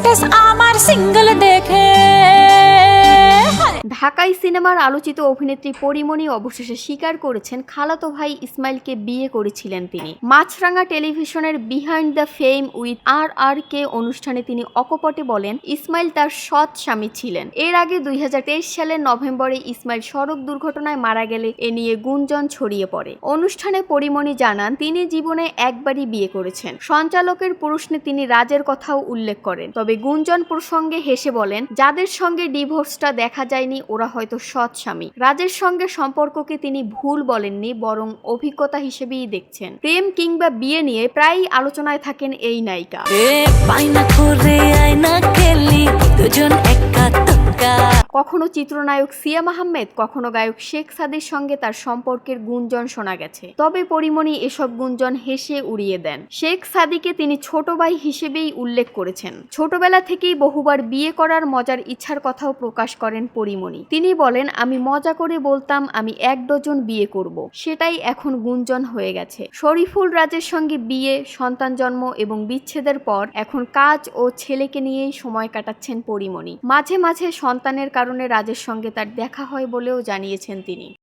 Status আমার single দেখে। ঢাকাই সিনেমার আলোচিত অভিনেত্রী পরীমণি অবশেষে স্বীকার করেছেন খালাতো ভাই ইসমাইলকে বিয়ে করেছিলেন তিনি। মাছরাঙা টেলিভিশনের behind the fame with RRK অনুষ্ঠানে তিনি অকপটে বলেন ইসমাইল তার সৎ স্বামী ছিলেন। এর আগে 2023 সালের নভেম্বরে ইসমাইল সড়ক দুর্ঘটনায় মারা গেলে এ নিয়ে গুঞ্জন ছড়িয়ে পড়ে। অনুষ্ঠানে পরীমণি জানান তিনি জীবনে একবারই বিয়ে করেছেন। সঞ্চালকের প্রশ্নে তিনি রাজের কথাও উল্লেখ করেন, তবে গুঞ্জন প্রসঙ্গে হেসে বলেন যাদের সঙ্গে ডিভোর্সটা দেখা যায়নি ওরা হয়তো সৎ স্বামী। রাজের সঙ্গে সম্পর্ককে তিনি ভুল বলেননি, বরং অভিজ্ঞতা হিসেবেই দেখছেন। প্রেম কিংবা বিয়ে নিয়ে প্রায়ই আলোচনায় থাকেন এই নায়িকা। কখনো চিত্রনায়ক সিয়াম আহমেদ, কখনো গায়ক শেখ সাদির সঙ্গে তার সম্পর্কের গুঞ্জন শোনা গেছে, তবে পরীমণি এসব গুঞ্জন হেসে উড়িয়ে দেন। শেখ সাদিকে তিনি ছোট ভাই হিসেবেই উল্লেখ করেছেন। ছোটবেলা থেকেই বহুবার বিয়ে করার মজার ইচ্ছার কথাও প্রকাশ করেন পরীমণি। তিনি বলেন আমি মজা করে বলতাম আমি 1 ডজন বিয়ে করব, সেটাই এখন গুঞ্জন হয়ে গেছে। শরীফুল রাজের সঙ্গে বিয়ে, সন্তান জন্ম এবং বিচ্ছেদের পর এখন কাজ ও ছেলেকে নিয়েই সময় কাটাচ্ছেন পরীমণি। মাঝে মাঝে সন্তানের কারণে রাজের সঙ্গে তার দেখা হয় বলেও জানিয়েছেন তিনি।